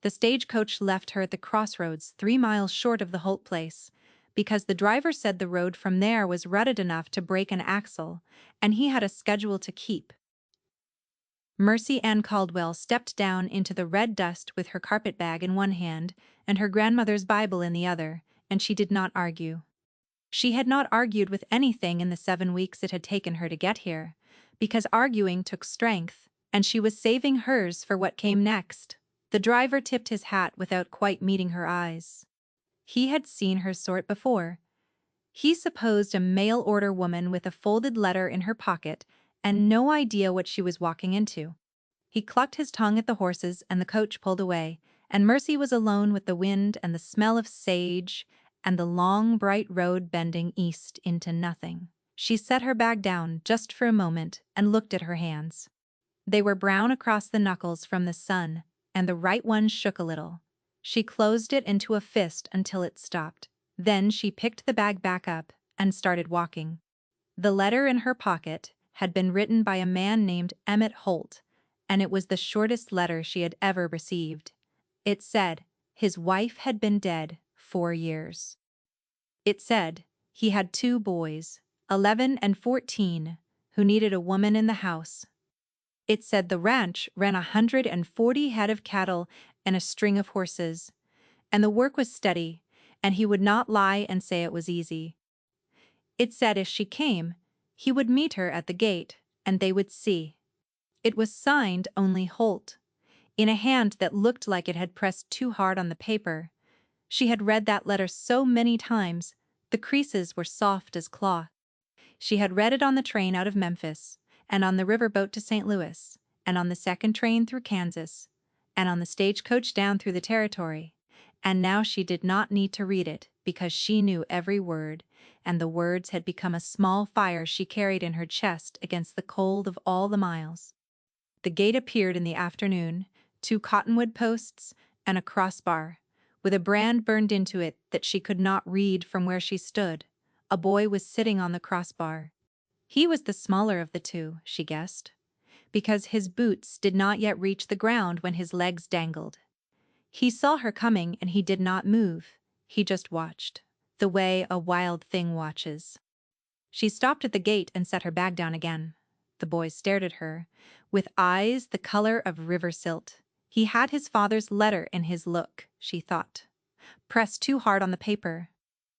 The stagecoach left her at the crossroads 3 miles short of the Holt place, because the driver said the road from there was rutted enough to break an axle, and he had a schedule to keep. Mercy Ann Caldwell stepped down into the red dust with her carpetbag in one hand and her grandmother's Bible in the other, and she did not argue. She had not argued with anything in the 7 weeks it had taken her to get here, because arguing took strength, and she was saving hers for what came next. The driver tipped his hat without quite meeting her eyes. He had seen her sort before. He supposed a mail-order woman with a folded letter in her pocket and no idea what she was walking into. He clucked his tongue at the horses and the coach pulled away, and Mercy was alone with the wind and the smell of sage and the long, bright road bending east into nothing. She set her bag down just for a moment and looked at her hands. They were brown across the knuckles from the sun, and the right one shook a little. She closed it into a fist until it stopped. Then she picked the bag back up and started walking. The letter in her pocket had been written by a man named Emmett Holt, and it was the shortest letter she had ever received. It said his wife had been dead 4 years. It said he had 2 boys, 11 and 14, who needed a woman in the house. It said the ranch ran 140 head of cattle and a string of horses, and the work was steady, and he would not lie and say it was easy. It said if she came, he would meet her at the gate, and they would see. It was signed only Holt, in a hand that looked like it had pressed too hard on the paper. She had read that letter so many times, the creases were soft as cloth. She had read it on the train out of Memphis, and on the riverboat to St. Louis, and on the second train through Kansas, and on the stagecoach down through the territory. And now she did not need to read it because she knew every word, and the words had become a small fire she carried in her chest against the cold of all the miles. The gate appeared in the afternoon, 2 cottonwood posts and a crossbar, with a brand burned into it that she could not read from where she stood. A boy was sitting on the crossbar. He was the smaller of the 2, she guessed, because his boots did not yet reach the ground when his legs dangled. He saw her coming and he did not move. He just watched, the way a wild thing watches. She stopped at the gate and set her bag down again. The boy stared at her, with eyes the color of river silt. He had his father's letter in his look, she thought, pressed too hard on the paper.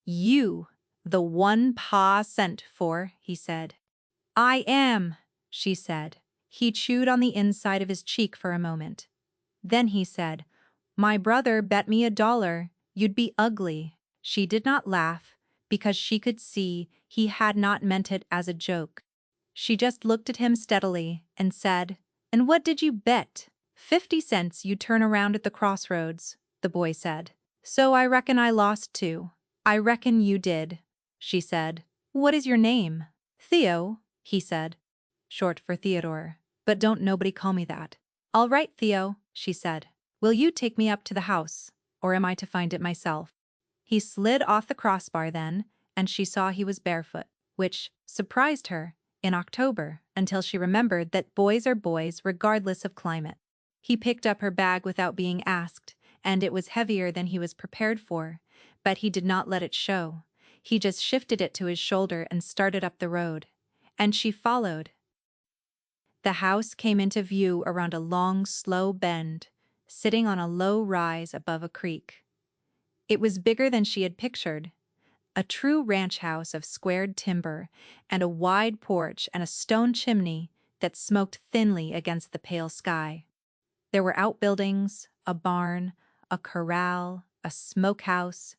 "You, the one Pa sent for," he said. "I am," she said. He chewed on the inside of his cheek for a moment. Then he said, "My brother bet me $1 you'd be ugly." She did not laugh, because she could see he had not meant it as a joke. She just looked at him steadily and said, "And what did you bet?" "50 cents you'd turn around at the crossroads," the boy said. "So I reckon I lost too." "I reckon you did," she said. "What is your name?" "Theo," he said. "Short for Theodore, but don't nobody call me that." "All right, Theo," she said. "Will you take me up to the house, or am I to find it myself?" He slid off the crossbar then, and she saw he was barefoot, which surprised her in October until she remembered that boys are boys regardless of climate. He picked up her bag without being asked, and it was heavier than he was prepared for, but he did not let it show. He just shifted it to his shoulder and started up the road, and she followed. The house came into view around a long, slow bend, sitting on a low rise above a creek. It was bigger than she had pictured, a true ranch house of squared timber and a wide porch and a stone chimney that smoked thinly against the pale sky. There were outbuildings, a barn, a corral, a smokehouse,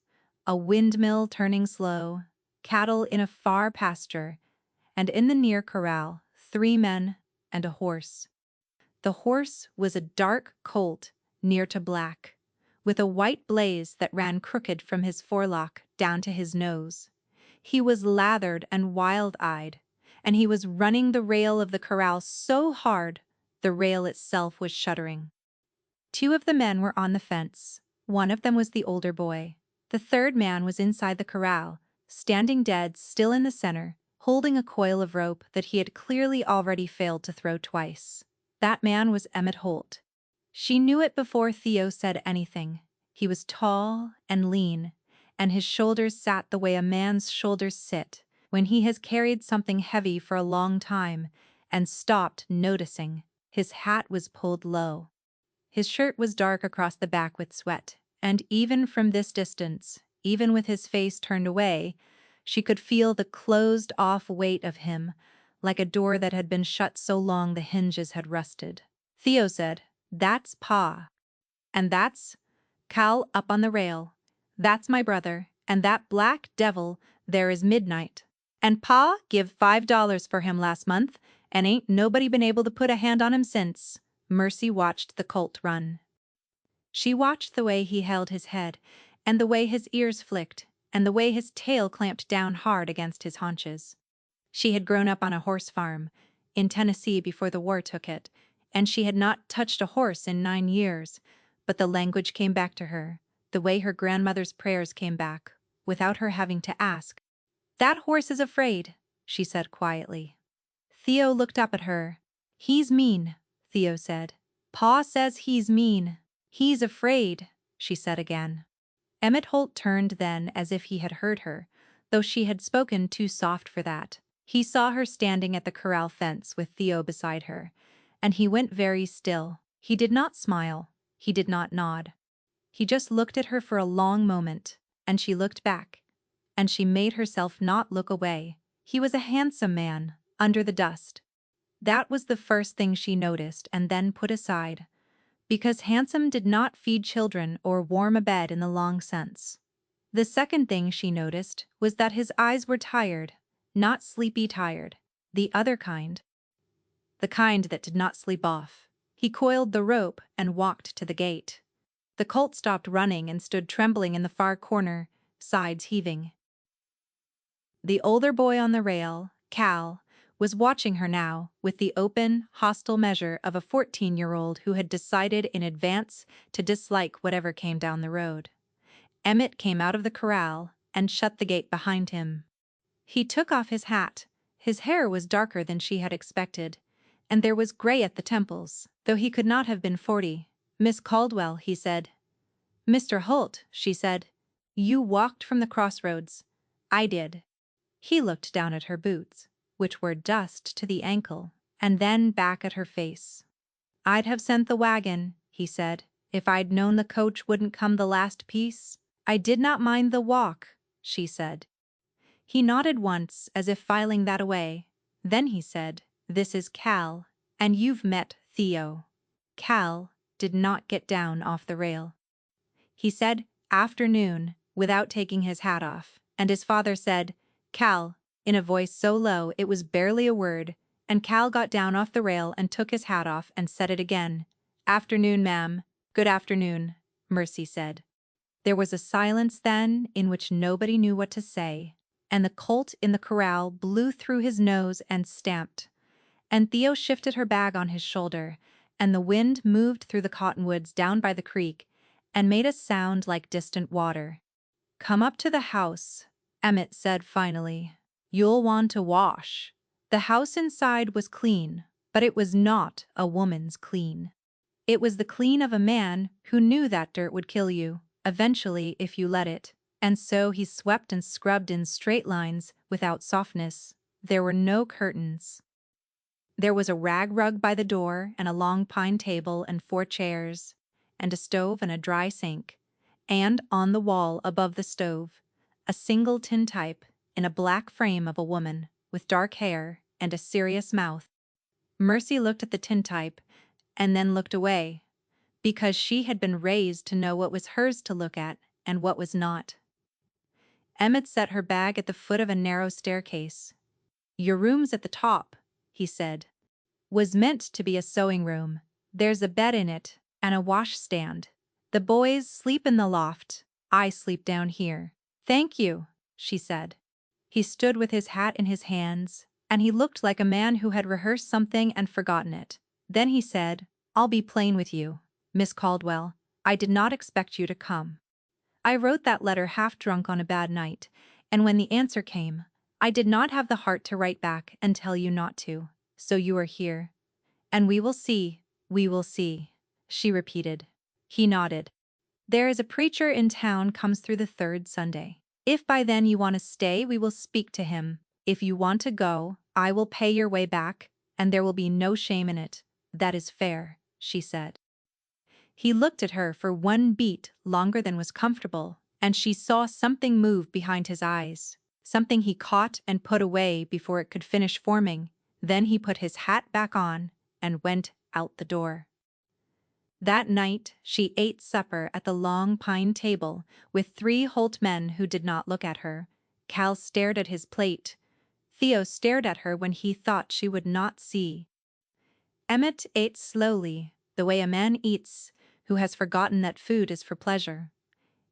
a windmill turning slow, cattle in a far pasture, and in the near corral 3 men and a horse. The horse was a dark colt near to black, with a white blaze that ran crooked from his forelock down to his nose. He was lathered and wild-eyed, and he was running the rail of the corral so hard the rail itself was shuddering. 2 of the men were on the fence. One of them was the older boy. The third man was inside the corral, standing dead still in the center, holding a coil of rope that he had clearly already failed to throw twice. That man was Emmett Holt. She knew it before Theo said anything. He was tall and lean, and his shoulders sat the way a man's shoulders sit when he has carried something heavy for a long time and stopped noticing. His hat was pulled low. His shirt was dark across the back with sweat, and even from this distance, even with his face turned away, she could feel the closed-off weight of him, like a door that had been shut so long the hinges had rusted. Theo said, "That's Pa. And that's Cal up on the rail. That's my brother, and that black devil there is Midnight. And Pa give $5 for him last month, and ain't nobody been able to put a hand on him since." Mercy watched the colt run. She watched the way he held his head, and the way his ears flicked, and the way his tail clamped down hard against his haunches. She had grown up on a horse farm in Tennessee before the war took it, and she had not touched a horse in 9 years, but the language came back to her, the way her grandmother's prayers came back, without her having to ask. "That horse is afraid," she said quietly. Theo looked up at her. "He's mean," Theo said. "Pa says he's mean." "He's afraid," she said again. Emmett Holt turned then as if he had heard her, though she had spoken too soft for that. He saw her standing at the corral fence with Theo beside her, and he went very still. He did not smile. He did not nod. He just looked at her for a long moment, and she looked back, and she made herself not look away. He was a handsome man, under the dust. That was the first thing she noticed and then put aside, because handsome did not feed children or warm a bed in the long sense. The second thing she noticed was that his eyes were tired, not sleepy tired, the other kind. The kind that did not sleep off. He coiled the rope and walked to the gate. The colt stopped running and stood trembling in the far corner, sides heaving. The older boy on the rail, Cal, was watching her now with the open, hostile measure of a 14-year-old who had decided in advance to dislike whatever came down the road. Emmett came out of the corral and shut the gate behind him. He took off his hat. His hair was darker than she had expected, and there was gray at the temples, though he could not have been 40. "Miss Caldwell," he said. "Mr. Holt," she said. "You walked from the crossroads." "I did." He looked down at her boots, which were dust to the ankle, and then back at her face. "I'd have sent the wagon," he said, "if I'd known the coach wouldn't come the last piece." "I did not mind the walk," she said. He nodded once as if filing that away. Then he said, "This is Cal, and you've met Theo." Cal did not get down off the rail. He said, "Afternoon," without taking his hat off, and his father said, "Cal," in a voice so low it was barely a word, and Cal got down off the rail and took his hat off and said it again. "Afternoon, ma'am." "Good afternoon," Mercy said. There was a silence then in which nobody knew what to say, and the colt in the corral blew through his nose and stamped, and Theo shifted her bag on his shoulder, and the wind moved through the cottonwoods down by the creek and made a sound like distant water. "Come up to the house," Emmett said finally. "You'll want to wash." The house inside was clean, but it was not a woman's clean. It was the clean of a man who knew that dirt would kill you, eventually if you let it, and so he swept and scrubbed in straight lines without softness. There were no curtains. There was a rag rug by the door and a long pine table and 4 chairs, and a stove and a dry sink, and on the wall above the stove, a single tintype in a black frame of a woman with dark hair and a serious mouth. Mercy looked at the tintype and then looked away, because she had been raised to know what was hers to look at and what was not. Emmett set her bag at the foot of a narrow staircase. "Your room's at the top," he said. "Was meant to be a sewing room. There's a bed in it and a washstand. The boys sleep in the loft. I sleep down here." "Thank you," she said. He stood with his hat in his hands, and he looked like a man who had rehearsed something and forgotten it. Then he said, "I'll be plain with you, Miss Caldwell. I did not expect you to come. I wrote that letter half drunk on a bad night, and when the answer came, I did not have the heart to write back and tell you not to. So you are here. And we will see, we will see." she repeated. He nodded. There is a preacher in town comes through the third Sunday. If by then you want to stay, we will speak to him. If you want to go, I will pay your way back, and there will be no shame in it. That is fair, she said. He looked at her for one beat longer than was comfortable, and she saw something move behind his eyes, something he caught and put away before it could finish forming. Then he put his hat back on and went out the door. That night, she ate supper at the long pine table with 3 Holt men who did not look at her. Cal stared at his plate. Theo stared at her when he thought she would not see. Emmett ate slowly, the way a man eats who has forgotten that food is for pleasure.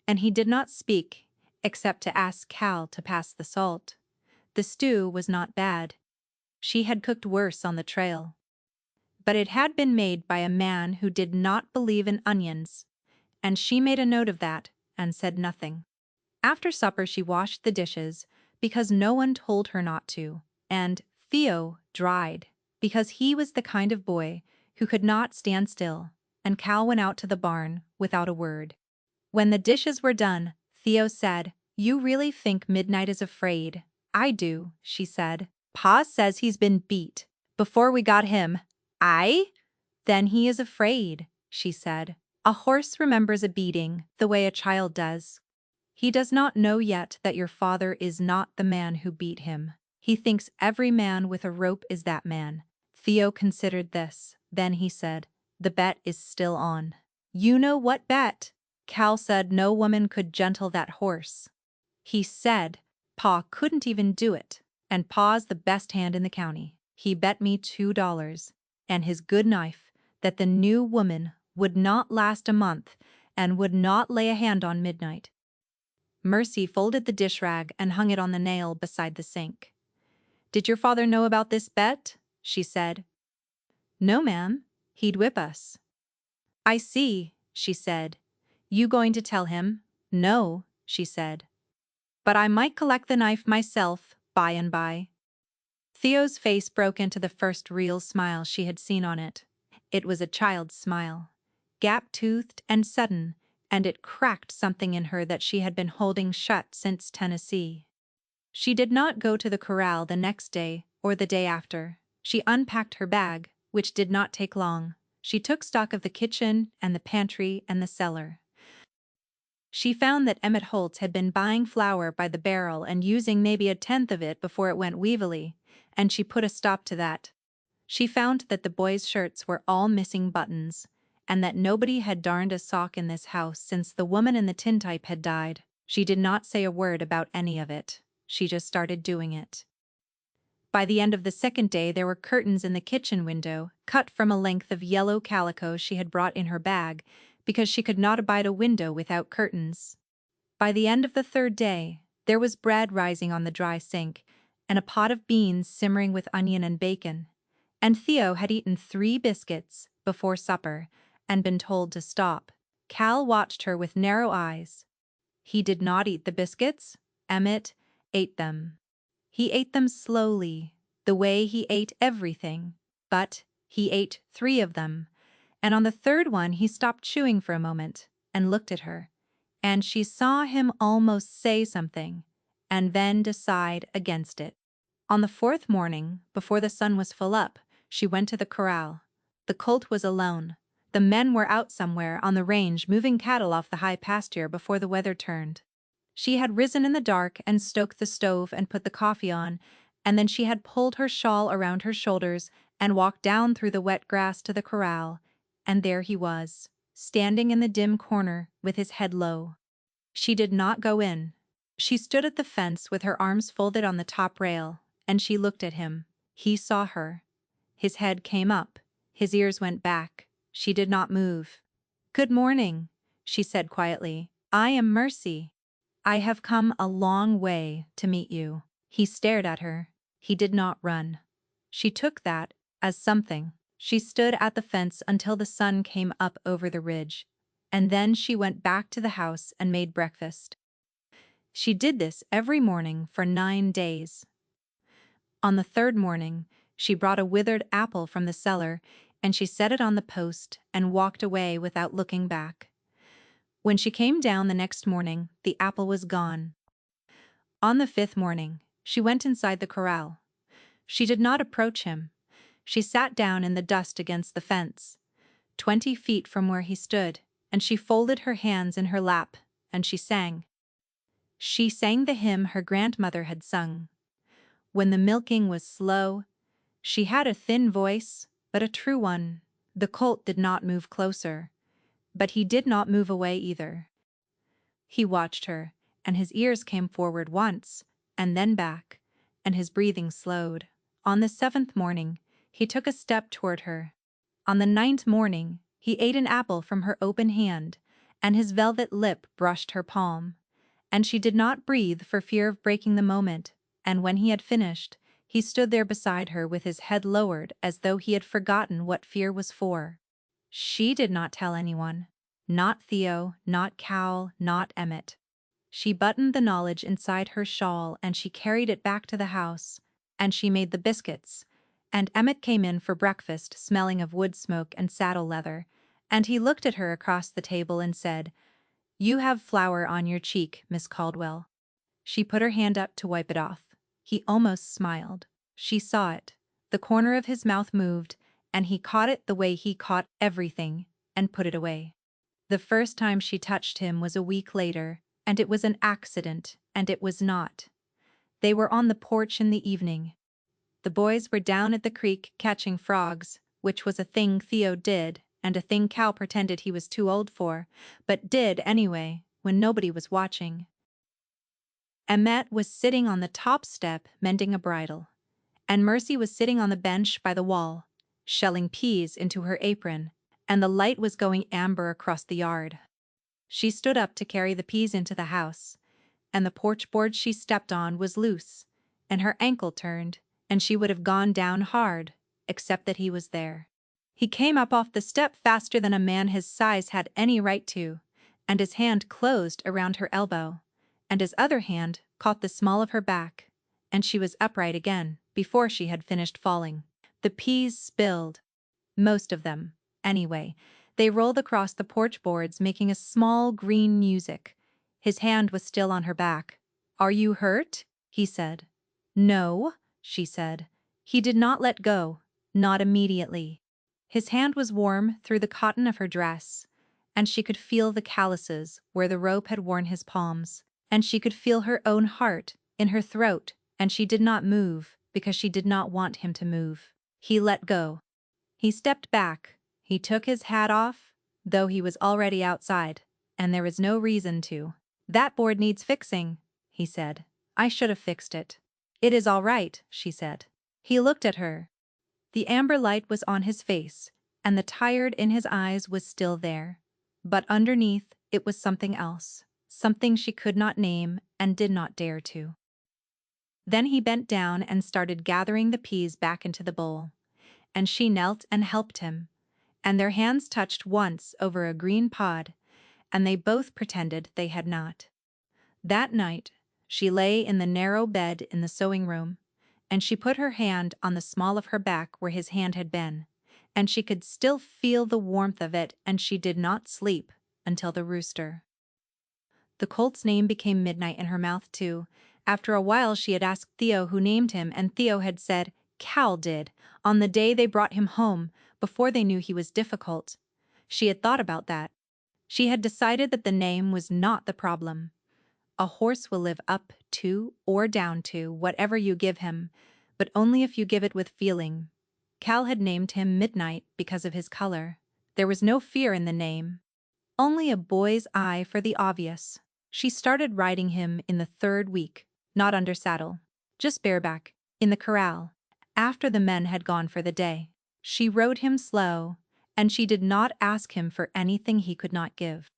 And he did not speak, except to ask Cal to pass the salt. The stew was not bad. She had cooked worse on the trail. But it had been made by a man who did not believe in onions, and she made a note of that and said nothing. After supper she washed the dishes, because no one told her not to, and Theo dried, because he was the kind of boy who could not stand still, and Cal went out to the barn without a word. When the dishes were done, Theo said, "You really think Midnight is afraid?" "I do," she said. "Pa says he's been beat before we got him." "I?" "Then he is afraid," she said. "A horse remembers a beating the way a child does. He does not know yet that your father is not the man who beat him. He thinks every man with a rope is that man." Theo considered this. Then he said, "The bet is still on." "You know what bet?" "Cal said no woman could gentle that horse. He said Pa couldn't even do it, and Pa's the best hand in the county. He bet me $2 and his good knife that the new woman would not last a month and would not lay a hand on Midnight." Mercy folded the dish rag and hung it on the nail beside the sink. "Did your father know about this bet?" she said. "No, ma'am. He'd whip us." "I see," she said. "You going to tell him?" "No," she said. "But I might collect the knife myself, by and by." Theo's face broke into the first real smile she had seen on it. It was a child's smile, gap-toothed and sudden, and it cracked something in her that she had been holding shut since Tennessee. She did not go to the corral the next day or the day after. She unpacked her bag, which did not take long. She took stock of the kitchen and the pantry and the cellar. She found that Emmett Holt had been buying flour by the barrel and using maybe a tenth of it before it went weevily, and she put a stop to that. She found that the boys' shirts were all missing buttons, and that nobody had darned a sock in this house since the woman in the tintype had died. She did not say a word about any of it. She just started doing it. By the end of the second day there were curtains in the kitchen window, cut from a length of yellow calico she had brought in her bag, because she could not abide a window without curtains. By the end of the third day, there was bread rising on the dry sink, and a pot of beans simmering with onion and bacon, and Theo had eaten 3 biscuits before supper and been told to stop. Cal watched her with narrow eyes. He did not eat the biscuits. Emmett ate them. He ate them slowly, the way he ate everything, but he ate 3 of them, and on the third one he stopped chewing for a moment and looked at her, and she saw him almost say something, and then decide against it. On the 4th morning, before the sun was full up, she went to the corral. The colt was alone. The men were out somewhere on the range moving cattle off the high pasture before the weather turned. She had risen in the dark and stoked the stove and put the coffee on, and then she had pulled her shawl around her shoulders and walked down through the wet grass to the corral, and there he was, standing in the dim corner with his head low. She did not go in. She stood at the fence with her arms folded on the top rail, and she looked at him. He saw her. His head came up. His ears went back. She did not move. "Good morning," she said quietly. "I am Mercy. I have come a long way to meet you." He stared at her. He did not run. She took that as something. She stood at the fence until the sun came up over the ridge, and then she went back to the house and made breakfast. She did this every morning for 9 days. On the 3rd morning, she brought a withered apple from the cellar and she set it on the post and walked away without looking back. When she came down the next morning, the apple was gone. On the fifth morning, she went inside the corral. She did not approach him. She sat down in the dust against the fence, 20 feet from where he stood, and she folded her hands in her lap, and she sang. She sang the hymn her grandmother had sung. When the milking was slow, she had a thin voice, but a true one. The colt did not move closer, but he did not move away either. He watched her, and his ears came forward once, and then back, and his breathing slowed. On the 7th morning, he took a step toward her. On the 9th morning, he ate an apple from her open hand, and his velvet lip brushed her palm. And she did not breathe for fear of breaking the moment, and when he had finished, he stood there beside her with his head lowered as though he had forgotten what fear was for. She did not tell anyone. Not Theo, not Cal, not Emmett. She buttoned the knowledge inside her shawl and she carried it back to the house, and she made the biscuits, and Emmett came in for breakfast smelling of wood smoke and saddle leather, and he looked at her across the table and said, "You have flour on your cheek, Miss Caldwell." She put her hand up to wipe it off. He almost smiled. She saw it. The corner of his mouth moved, and he caught it the way he caught everything, and put it away. The first time she touched him was a week later, and it was an accident, and it was not. They were on the porch in the evening. The boys were down at the creek catching frogs, which was a thing Theo did, and a thing Cal pretended he was too old for, but did anyway, when nobody was watching. Emmett was sitting on the top step mending a bridle, and Mercy was sitting on the bench by the wall, shelling peas into her apron, and the light was going amber across the yard. She stood up to carry the peas into the house, and the porch board she stepped on was loose, and her ankle turned, and she would have gone down hard, except that he was there. He came up off the step faster than a man his size had any right to, and his hand closed around her elbow, and his other hand caught the small of her back, and she was upright again before she had finished falling. The peas spilled. Most of them, anyway. They rolled across the porch boards, making a small green music. His hand was still on her back. "Are you hurt?" he said. "No," she said. He did not let go, not immediately. His hand was warm through the cotton of her dress, and she could feel the calluses where the rope had worn his palms, and she could feel her own heart in her throat, and she did not move because she did not want him to move. He let go. He stepped back. He took his hat off, though he was already outside, and there was no reason to. "That board needs fixing," he said. "I should have fixed it." "It is all right," she said. He looked at her. The amber light was on his face, and the tired in his eyes was still there. But underneath it was something else, something she could not name and did not dare to. Then he bent down and started gathering the peas back into the bowl, and she knelt and helped him, and their hands touched once over a green pod, and they both pretended they had not. That night, she lay in the narrow bed in the sewing room, and she put her hand on the small of her back where his hand had been, and she could still feel the warmth of it, and she did not sleep until the rooster. The colt's name became midnight in her mouth, too. After a while she had asked Theo who named him, and Theo had said, "Cal did, on the day they brought him home, before they knew he was difficult." She had thought about that. She had decided that the name was not the problem. A horse will live up to or down to whatever you give him, but only if you give it with feeling. Cal had named him Midnight because of his color. There was no fear in the name, only a boy's eye for the obvious. She started riding him in the 3rd week, not under saddle, just bareback, in the corral, after the men had gone for the day. She rode him slow, and she did not ask him for anything he could not give.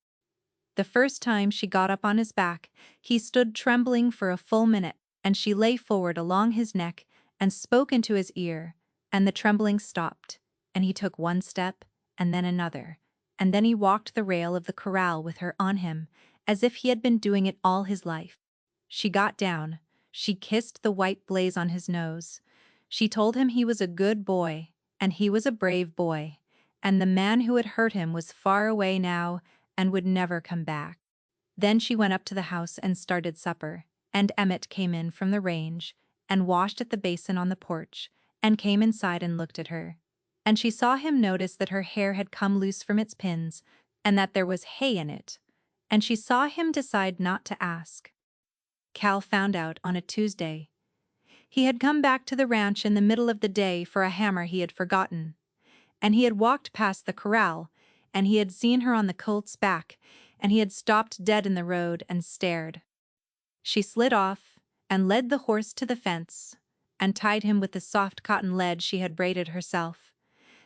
The first time she got up on his back, he stood trembling for a full minute, and she lay forward along his neck and spoke into his ear, and the trembling stopped, and he took one step, and then another, and then he walked the rail of the corral with her on him, as if he had been doing it all his life. She got down. She kissed the white blaze on his nose. She told him he was a good boy, and he was a brave boy, and the man who had hurt him was far away now and would never come back. Then she went up to the house and started supper, and Emmett came in from the range and washed at the basin on the porch and came inside and looked at her. And she saw him notice that her hair had come loose from its pins and that there was hay in it, and she saw him decide not to ask. Cal found out on a Tuesday. He had come back to the ranch in the middle of the day for a hammer he had forgotten, and he had walked past the corral, and he had seen her on the colt's back, and he had stopped dead in the road and stared. She slid off and led the horse to the fence and tied him with the soft cotton lead she had braided herself.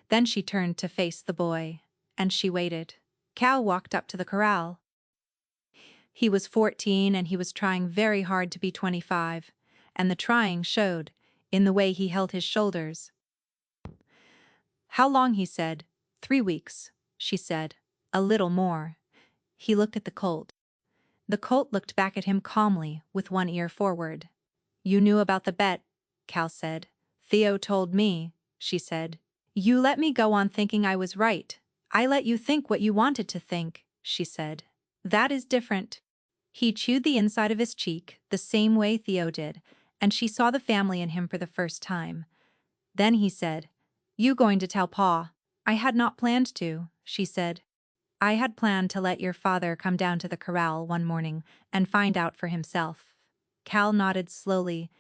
Then she turned to face the boy, and she waited. Cal walked up to the corral. He was 14 and he was trying very hard to be 25, and the trying showed in the way he held his shoulders. "How long?" he said. "3 weeks," she said. "A little more." He looked at the colt. The colt looked back at him calmly, with one ear forward. "You knew about the bet," Cal said. "Theo told me," she said. "You let me go on thinking I was right. I let you think what you wanted to think," she said. "That is different." He chewed the inside of his cheek, the same way Theo did, and she saw the family in him for the first time. Then he said, "You going to tell Pa?" "I had not planned to," she said. "I had planned to let your father come down to the corral one morning and find out for himself." Cal nodded slowly.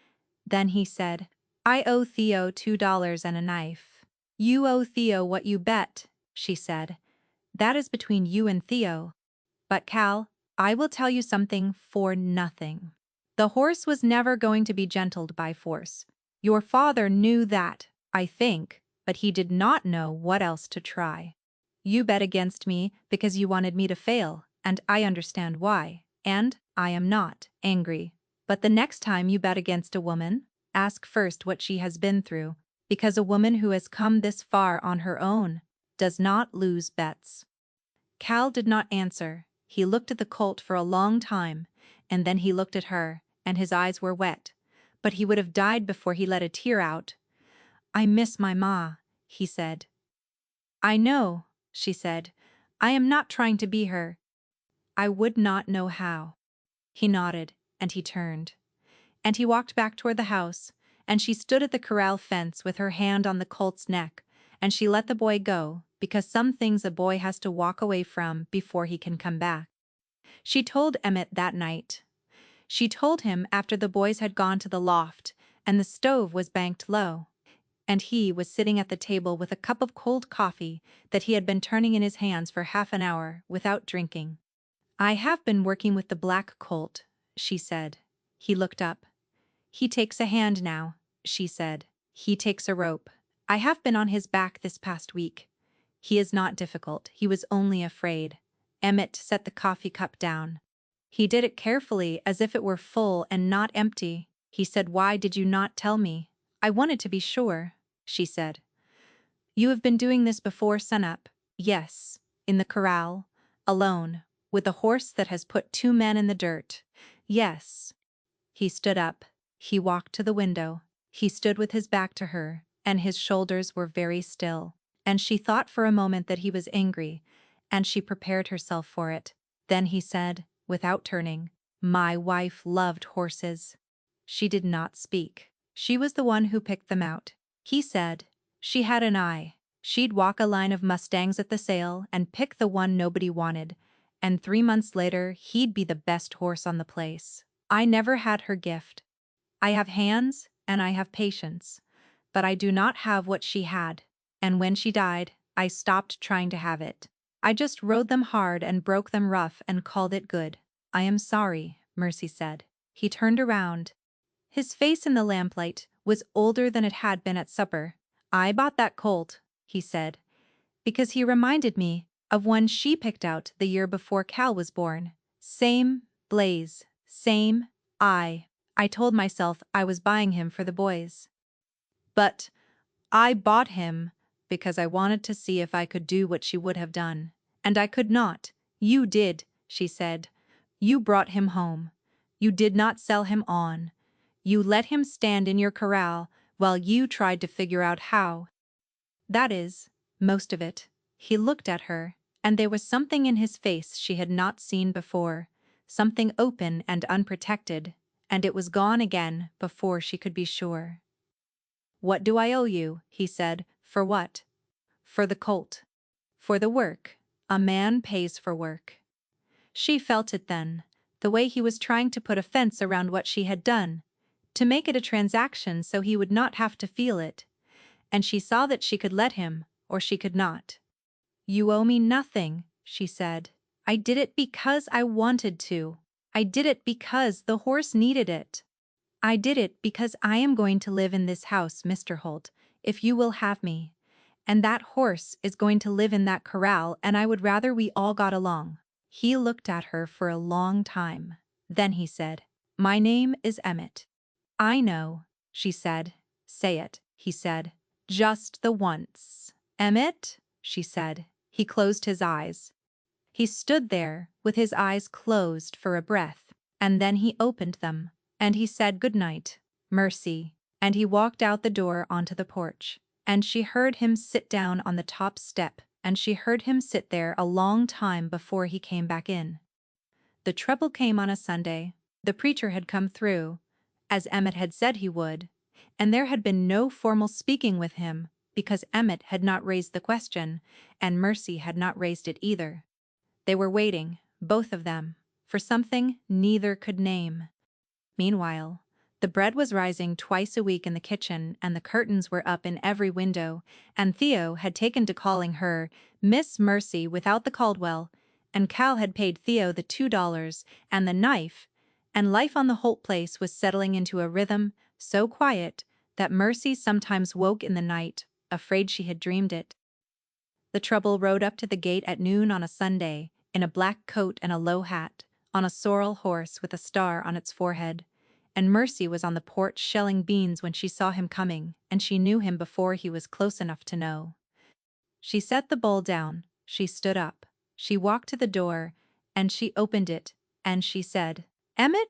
Then he said, "I owe Theo $2 and a knife." "You owe Theo what you bet," she said. "That is between you and Theo. But Cal, I will tell you something for nothing. The horse was never going to be gentled by force. Your father knew that, I think, but he did not know what else to try. You bet against me because you wanted me to fail, and I understand why, and I am not angry. But the next time you bet against a woman, ask first what she has been through, because a woman who has come this far on her own does not lose bets." Cal did not answer. He looked at the colt for a long time, and then he looked at her, and his eyes were wet. But he would have died before he let a tear out. "I miss my ma," he said. "I know," she said. "I am not trying to be her. I would not know how." He nodded, and he turned. And he walked back toward the house, and she stood at the corral fence with her hand on the colt's neck, and she let the boy go, because some things a boy has to walk away from before he can come back. She told Emmett that night. She told him after the boys had gone to the loft, and the stove was banked low, and he was sitting at the table with a cup of cold coffee that he had been turning in his hands for half an hour without drinking. "I have been working with the black colt," she said. He looked up. "He takes a hand now," she said. "He takes a rope. I have been on his back this past week. He is not difficult. He was only afraid." Emmett set the coffee cup down. He did it carefully as if it were full and not empty. He said, "Why did you not tell me?" "I wanted to be sure," she said. "You have been doing this before sunup?" "Yes, in the corral, alone, with a horse that has put 2 men in the dirt. Yes." He stood up. He walked to the window. He stood with his back to her, and his shoulders were very still. And she thought for a moment that he was angry, and she prepared herself for it. Then he said, without turning, "My wife loved horses." She did not speak. She was the one who picked them out. He said, "She had an eye. She'd walk a line of mustangs at the sale and pick the one nobody wanted, and 3 months later he'd be the best horse on the place. I never had her gift. I have hands and I have patience, but I do not have what she had, and when she died, I stopped trying to have it. I just rode them hard and broke them rough and called it good." "I am sorry," Mercy said. He turned around. His face in the lamplight was older than it had been at supper. "I bought that colt," he said, "because he reminded me of one she picked out the year before Cal was born. Same blaze, same eye. I told myself I was buying him for the boys. But I bought him because I wanted to see if I could do what she would have done. And I could not." "You did," she said. "You brought him home. You did not sell him on. You let him stand in your corral while you tried to figure out how." That is, most of it. He looked at her, and there was something in his face she had not seen before, something open and unprotected, and it was gone again before she could be sure. "What do I owe you?" he said. "For what?" "For the colt." "For the work. A man pays for work." She felt it then, the way he was trying to put a fence around what she had done, to make it a transaction so he would not have to feel it, and she saw that she could let him, or she could not. "You owe me nothing," she said. "I did it because I wanted to. I did it because the horse needed it. I did it because I am going to live in this house, Mr. Holt, if you will have me. And that horse is going to live in that corral, and I would rather we all got along." He looked at her for a long time. Then he said, "My name is Emmett." "I know," she said. "Say it," he said. "Just the once." "Emmett?" she said. He closed his eyes. He stood there, with his eyes closed for a breath, and then he opened them, and he said good night, Mercy, and he walked out the door onto the porch, and she heard him sit down on the top step, and she heard him sit there a long time before he came back in. The trouble came on a Sunday. The preacher had come through, as Emmett had said he would, and there had been no formal speaking with him, because Emmett had not raised the question, and Mercy had not raised it either. They were waiting, both of them, for something neither could name. Meanwhile, the bread was rising twice a week in the kitchen, and the curtains were up in every window, and Theo had taken to calling her Miss Mercy without the Caldwell, and Cal had paid Theo the $2 and the knife, and life on the Holt place was settling into a rhythm so quiet that Mercy sometimes woke in the night, afraid she had dreamed it. The trouble rode up to the gate at noon on a Sunday, in a black coat and a low hat, on a sorrel horse with a star on its forehead, and Mercy was on the porch shelling beans when she saw him coming, and she knew him before he was close enough to know. She set the bowl down, she stood up, she walked to the door, and she opened it, and she said, "Emmett?"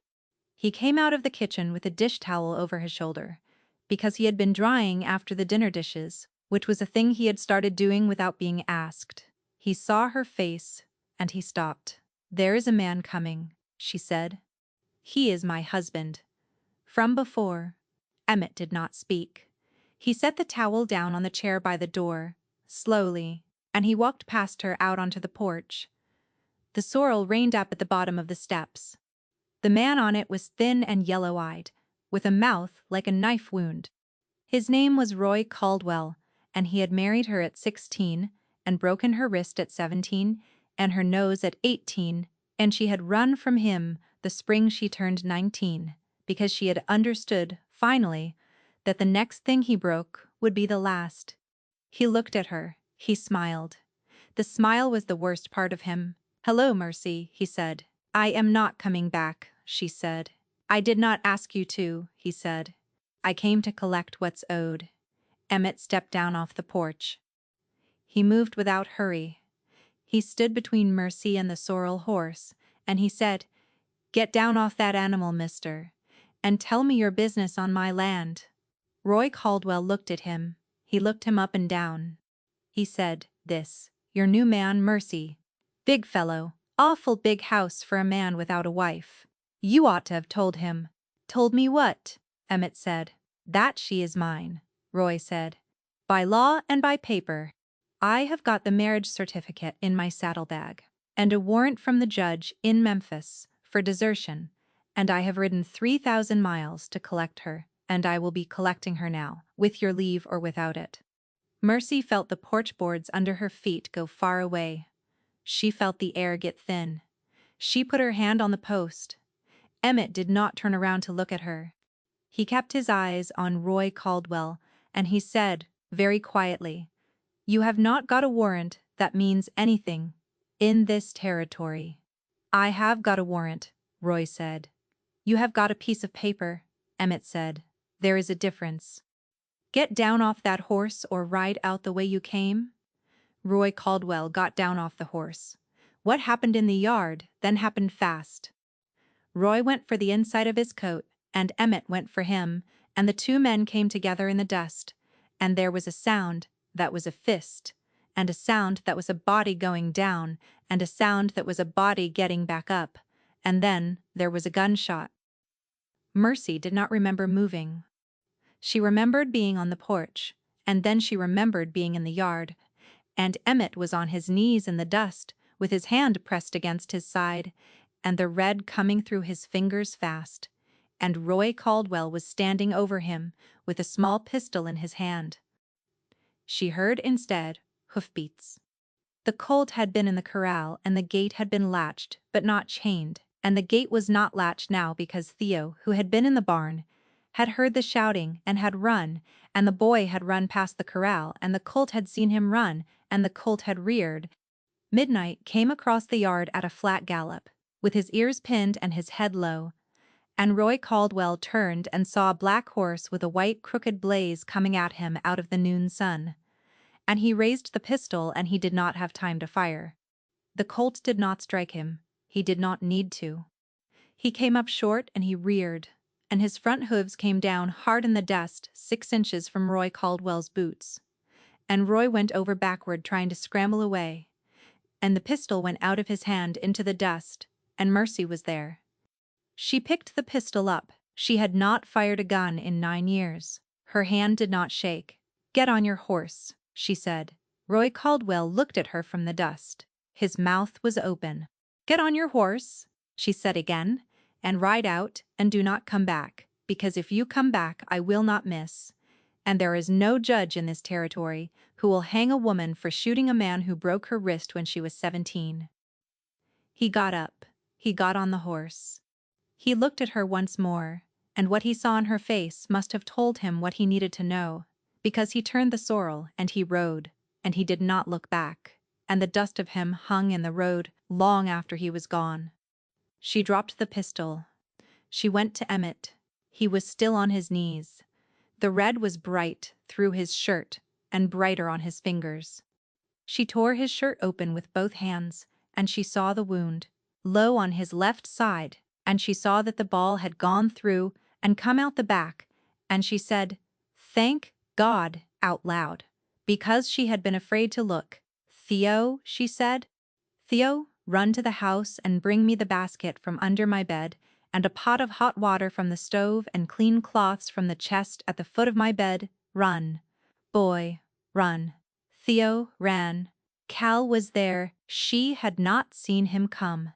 He came out of the kitchen with a dish towel over his shoulder, because he had been drying after the dinner dishes, which was a thing he had started doing without being asked. He saw her face, and he stopped. "There is a man coming," she said. "He is my husband." From before, Emmett did not speak. He set the towel down on the chair by the door, slowly, and he walked past her out onto the porch. The sorrel reined up at the bottom of the steps. The man on it was thin and yellow-eyed, with a mouth like a knife wound. His name was Roy Caldwell, and he had married her at 16, and broken her wrist at 17, and her nose at 18, and she had run from him the spring she turned 19, because she had understood, finally, that the next thing he broke would be the last. He looked at her. He smiled. The smile was the worst part of him. "Hello, Mercy," he said. "I am not coming back," she said. "I did not ask you to," he said. "I came to collect what's owed." Emmett stepped down off the porch. He moved without hurry. He stood between Mercy and the sorrel horse, and he said, "Get down off that animal, mister, and tell me your business on my land." Roy Caldwell looked at him. He looked him up and down. He said, "This, your new man, Mercy. Big fellow, awful big house for a man without a wife. You ought to have told him." "Told me what?" Emmett said. "That she is mine," Roy said. "By law and by paper. I have got the marriage certificate in my saddlebag, and a warrant from the judge in Memphis for desertion, and I have ridden 3,000 miles to collect her, and I will be collecting her now, with your leave or without it." Mercy felt the porch boards under her feet go far away. She felt the air get thin. She put her hand on the post. Emmett did not turn around to look at her. He kept his eyes on Roy Caldwell, and he said, very quietly, "You have not got a warrant that means anything in this territory." "I have got a warrant," Roy said. "You have got a piece of paper," Emmett said. "There is a difference. Get down off that horse or ride out the way you came." Roy Caldwell got down off the horse. What happened in the yard then happened fast. Roy went for the inside of his coat, and Emmett went for him, and the two men came together in the dust, and there was a sound, that was a fist, and a sound that was a body going down, and a sound that was a body getting back up, and then there was a gunshot. Mercy did not remember moving. She remembered being on the porch, and then she remembered being in the yard, and Emmett was on his knees in the dust, with his hand pressed against his side, and the red coming through his fingers fast, and Roy Caldwell was standing over him, with a small pistol in his hand. She heard instead hoofbeats. The colt had been in the corral and the gate had been latched, but not chained, and the gate was not latched now because Theo, who had been in the barn, had heard the shouting and had run, and the boy had run past the corral, and the colt had seen him run, and the colt had reared. Midnight came across the yard at a flat gallop, with his ears pinned and his head low, and Roy Caldwell turned and saw a black horse with a white crooked blaze coming at him out of the noon sun. And he raised the pistol and he did not have time to fire. The colt did not strike him. He did not need to. He came up short and he reared, and his front hooves came down hard in the dust 6 inches from Roy Caldwell's boots. And Roy went over backward trying to scramble away, and the pistol went out of his hand into the dust, and Mercy was there. She picked the pistol up. She had not fired a gun in 9 years. Her hand did not shake. "Get on your horse," she said. Roy Caldwell looked at her from the dust. His mouth was open. "Get on your horse," she said again, "and ride out, and do not come back, because if you come back I will not miss. And there is no judge in this territory who will hang a woman for shooting a man who broke her wrist when she was 17. He got up. He got on the horse. He looked at her once more, and what he saw in her face must have told him what he needed to know, because he turned the sorrel and he rode, and he did not look back, and the dust of him hung in the road long after he was gone. She dropped the pistol. She went to Emmett. He was still on his knees. The red was bright through his shirt and brighter on his fingers. She tore his shirt open with both hands, and she saw the wound, low on his left side, and she saw that the ball had gone through and come out the back, and she said, "Thank God," out loud, because she had been afraid to look. "Theo," she said, "Theo, run to the house and bring me the basket from under my bed, and a pot of hot water from the stove and clean cloths from the chest at the foot of my bed. Run, boy, run." Theo ran. Cal was there. She had not seen him come.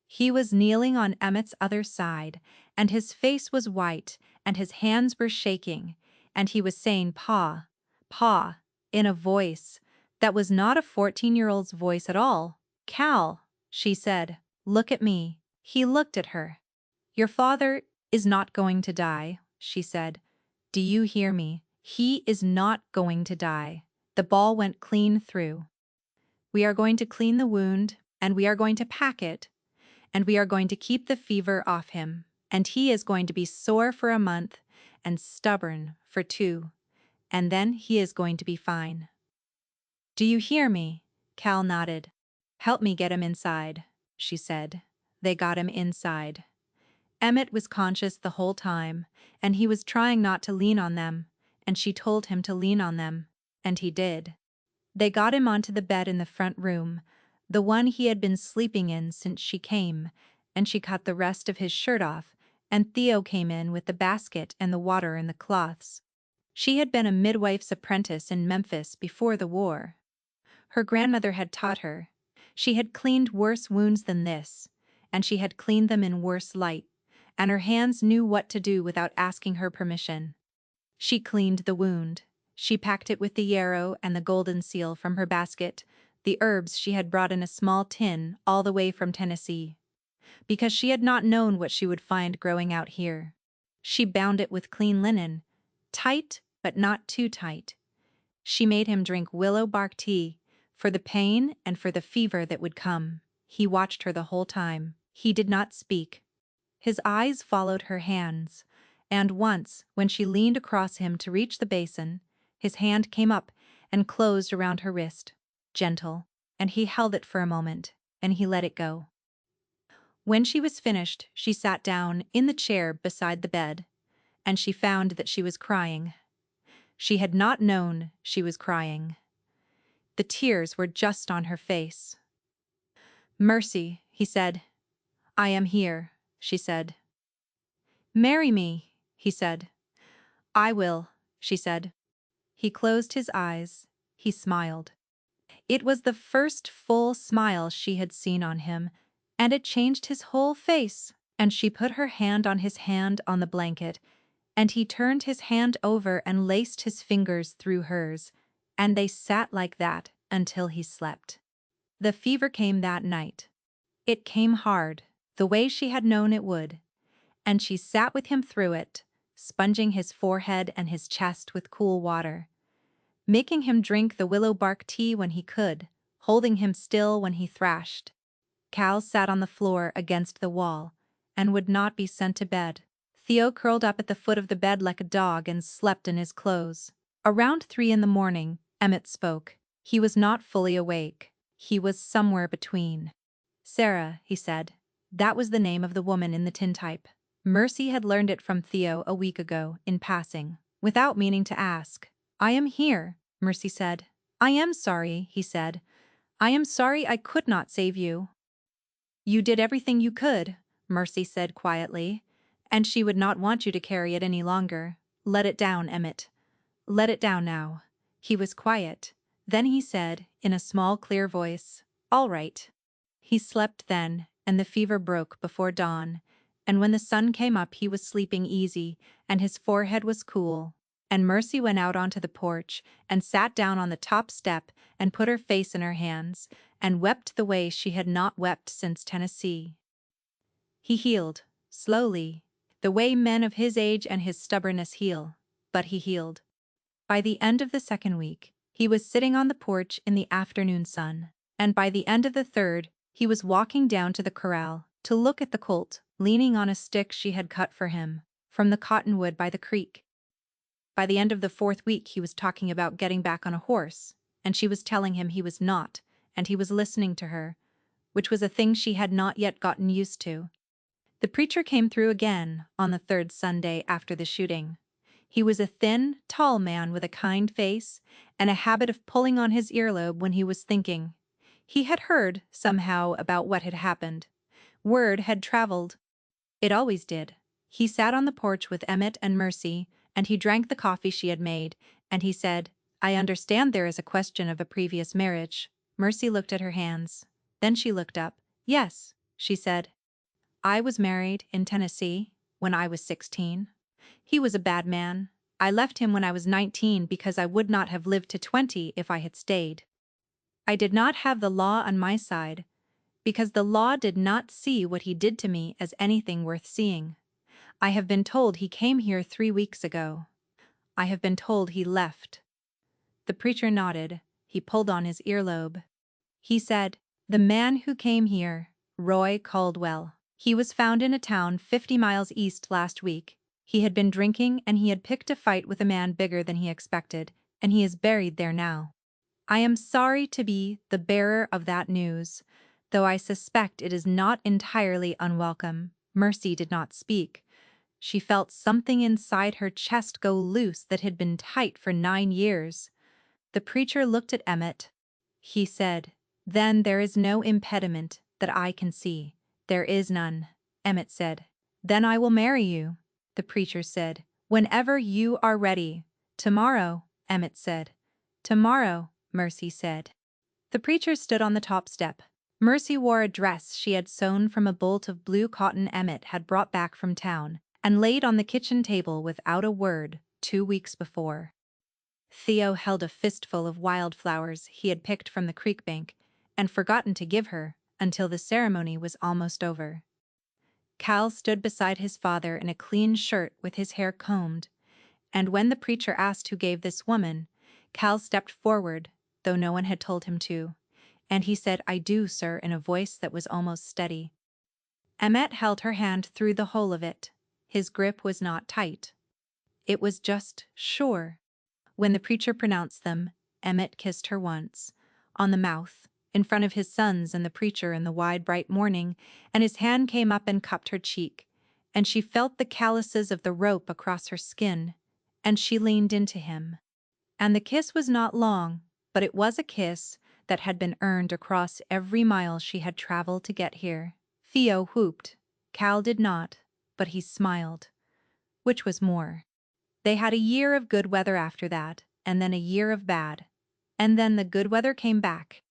He was kneeling on Emmett's other side, and his face was white, and his hands were shaking, and he was saying "Pa, Pa," in a voice that was not a 14-year-old's voice at all. "Cal," she said, "look at me." He looked at her. "Your father is not going to die," she said. "Do you hear me? He is not going to die." The ball went clean through. "We are going to clean the wound, and we are going to pack it, and we are going to keep the fever off him, and he is going to be sore for a month and stubborn for 2, and then he is going to be fine." "Do you hear me?" Cal nodded. "Help me get him inside," she said. They got him inside. Emmett was conscious the whole time, and he was trying not to lean on them, and she told him to lean on them, and he did. They got him onto the bed in the front room, the one he had been sleeping in since she came, and she cut the rest of his shirt off, and Theo came in with the basket and the water and the cloths. She had been a midwife's apprentice in Memphis before the war. Her grandmother had taught her. She had cleaned worse wounds than this, and she had cleaned them in worse light, and her hands knew what to do without asking her permission. She cleaned the wound. She packed it with the yarrow and the golden seal from her basket, the herbs she had brought in a small tin all the way from Tennessee, because she had not known what she would find growing out here. She bound it with clean linen, tight but not too tight. She made him drink willow bark tea, for the pain and for the fever that would come. He watched her the whole time. He did not speak. His eyes followed her hands, and once, when she leaned across him to reach the basin, his hand came up and closed around her wrist, gentle, and he held it for a moment, and he let it go. When she was finished, she sat down in the chair beside the bed, and she found that she was crying. She had not known she was crying. The tears were just on her face. "Mercy," he said. "I am here," she said. "Marry me," he said. "I will," she said. He closed his eyes. He smiled. It was the first full smile she had seen on him, and it changed his whole face, and she put her hand on the blanket, and he turned his hand over and laced his fingers through hers, and they sat like that until he slept. The fever came that night. It came hard, the way she had known it would, and she sat with him through it, sponging his forehead and his chest with cool water, making him drink the willow bark tea when he could, holding him still when he thrashed. Cal sat on the floor against the wall and would not be sent to bed. Theo curled up at the foot of the bed like a dog and slept in his clothes. Around 3 in the morning, Emmett spoke. He was not fully awake. He was somewhere between. "Sarah," he said. That was the name of the woman in the tintype. Mercy had learned it from Theo a week ago, in passing, without meaning to ask. "I am here," Mercy said. "I am sorry," he said. "I am sorry I could not save you." "You did everything you could," Mercy said quietly, "and she would not want you to carry it any longer. Let it down, Emmett. Let it down now." He was quiet. Then he said, in a small, clear voice, "All right." He slept then, and the fever broke before dawn, and when the sun came up he was sleeping easy, and his forehead was cool, and Mercy went out onto the porch and sat down on the top step and put her face in her hands, and wept the way she had not wept since Tennessee. He healed, slowly, the way men of his age and his stubbornness heal, but he healed. By the end of the 2nd week, he was sitting on the porch in the afternoon sun, and by the end of the 3rd, he was walking down to the corral to look at the colt, leaning on a stick she had cut for him from the cottonwood by the creek. By the end of the 4th week, he was talking about getting back on a horse, and she was telling him he was not, and he was listening to her, which was a thing she had not yet gotten used to. The preacher came through again on the 3rd Sunday after the shooting. He was a thin, tall man with a kind face and a habit of pulling on his earlobe when he was thinking. He had heard, somehow, about what had happened. Word had traveled. It always did. He sat on the porch with Emmett and Mercy, and he drank the coffee she had made, and he said, "I understand there is a question of a previous marriage." Mercy looked at her hands. Then she looked up. "Yes," she said. "I was married in Tennessee when I was 16. He was a bad man. I left him when I was 19 because I would not have lived to 20 if I had stayed. I did not have the law on my side, because the law did not see what he did to me as anything worth seeing. I have been told he came here 3 weeks ago. I have been told he left." The preacher nodded. He pulled on his earlobe. He said, "The man who came here, Roy Caldwell. He was found in a town 50 miles east last week. He had been drinking and he had picked a fight with a man bigger than he expected, and he is buried there now. I am sorry to be the bearer of that news, though I suspect it is not entirely unwelcome." Mercy did not speak. She felt something inside her chest go loose that had been tight for 9 years. The preacher looked at Emmett. He said, "Then there is no impediment that I can see." "There is none," Emmett said. "Then I will marry you," the preacher said, "whenever you are ready." "Tomorrow," Emmett said. "Tomorrow," Mercy said. The preacher stood on the top step. Mercy wore a dress she had sewn from a bolt of blue cotton Emmett had brought back from town and laid on the kitchen table without a word 2 weeks before. Theo held a fistful of wildflowers he had picked from the creek bank and forgotten to give her until the ceremony was almost over. Cal stood beside his father in a clean shirt with his hair combed, and when the preacher asked who gave this woman, Cal stepped forward, though no one had told him to, and he said, "I do, sir," in a voice that was almost steady. Emmett held her hand through the whole of it. His grip was not tight. It was just sure. When the preacher pronounced them, Emmett kissed her once, on the mouth, in front of his sons and the preacher in the wide bright morning, and his hand came up and cupped her cheek, and she felt the calluses of the rope across her skin, and she leaned into him. And the kiss was not long, but it was a kiss that had been earned across every mile she had traveled to get here. Theo whooped. Cal did not, but he smiled. Which was more? They had a year of good weather after that, and then a year of bad. And then the good weather came back.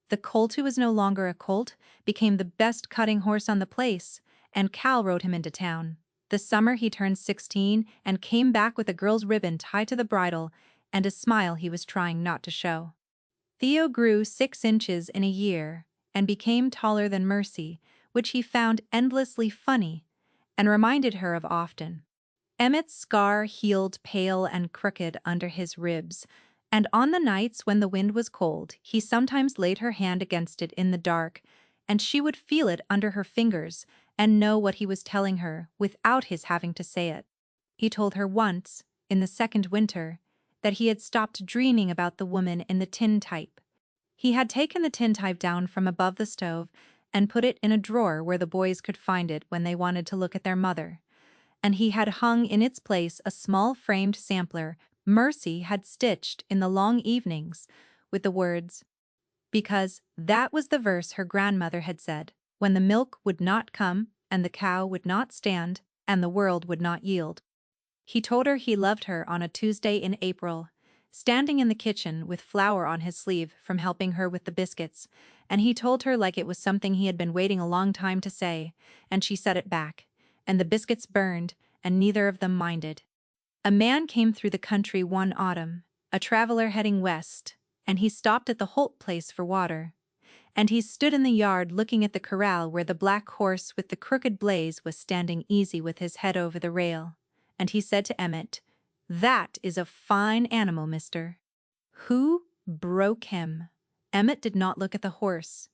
The Colt, who was no longer a colt, became the best cutting horse on the place, and Cal rode him into town. This summer he turned 16 and came back with a girl's ribbon tied to the bridle and a smile he was trying not to show. Theo grew 6 inches in a year and became taller than Mercy, which he found endlessly funny and reminded her of often. Emmett's scar healed pale and crooked under his ribs, and on the nights when the wind was cold, he sometimes laid her hand against it in the dark, and she would feel it under her fingers and know what he was telling her without his having to say it. He told her once, in the second winter, that he had stopped dreaming about the woman in the tintype. He had taken the tintype down from above the stove and put it in a drawer where the boys could find it when they wanted to look at their mother, and he had hung in its place a small framed sampler Mercy had stitched in the long evenings with the words, because that was the verse her grandmother had said, when the milk would not come and the cow would not stand and the world would not yield. He told her he loved her on a Tuesday in April, standing in the kitchen with flour on his sleeve from helping her with the biscuits, and he told her like it was something he had been waiting a long time to say, and she said it back, and the biscuits burned, and neither of them minded. A man came through the country one autumn, a traveler heading west, and he stopped at the Holt place for water. And he stood in the yard looking at the corral where the black horse with the crooked blaze was standing easy with his head over the rail. And he said to Emmett, "That is a fine animal, mister." Who broke him? Emmett did not look at the horse.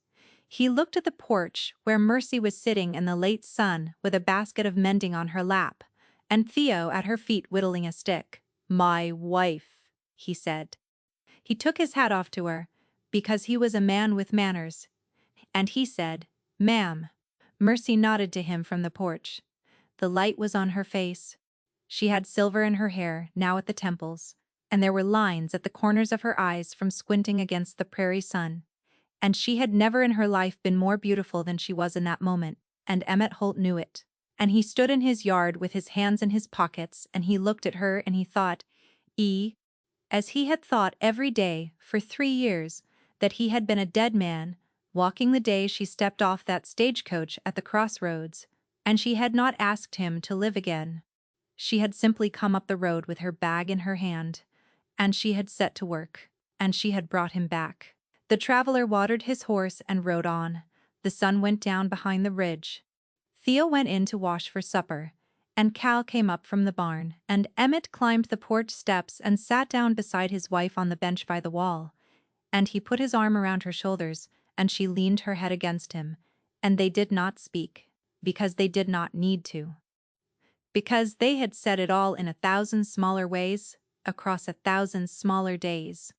He looked at the porch where Mercy was sitting in the late sun with a basket of mending on her lap, and Theo at her feet whittling a stick. "My wife," he said. He took his hat off to her, because he was a man with manners, and he said, "Ma'am." Mercy nodded to him from the porch. The light was on her face. She had silver in her hair, now at the temples, and there were lines at the corners of her eyes from squinting against the prairie sun. And she had never in her life been more beautiful than she was in that moment, and Emmett Holt knew it. And he stood in his yard with his hands in his pockets, and he looked at her and he thought, as he had thought every day for 3 years, that he had been a dead man, walking the day she stepped off that stagecoach at the crossroads, and she had not asked him to live again. She had simply come up the road with her bag in her hand, and she had set to work, and she had brought him back. The traveler watered his horse and rode on. The sun went down behind the ridge. Theo went in to wash for supper, and Cal came up from the barn, and Emmett climbed the porch steps and sat down beside his wife on the bench by the wall, and he put his arm around her shoulders, and she leaned her head against him, and they did not speak, because they did not need to. Because they had said it all in 1,000 smaller ways, across 1,000 smaller days.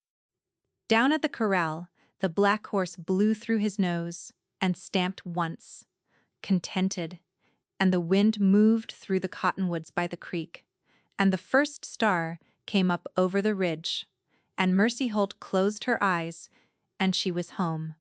Down at the corral, the black horse blew through his nose and stamped once, contented, and the wind moved through the cottonwoods by the creek, and the first star came up over the ridge, and Mercy Holt closed her eyes, and she was home.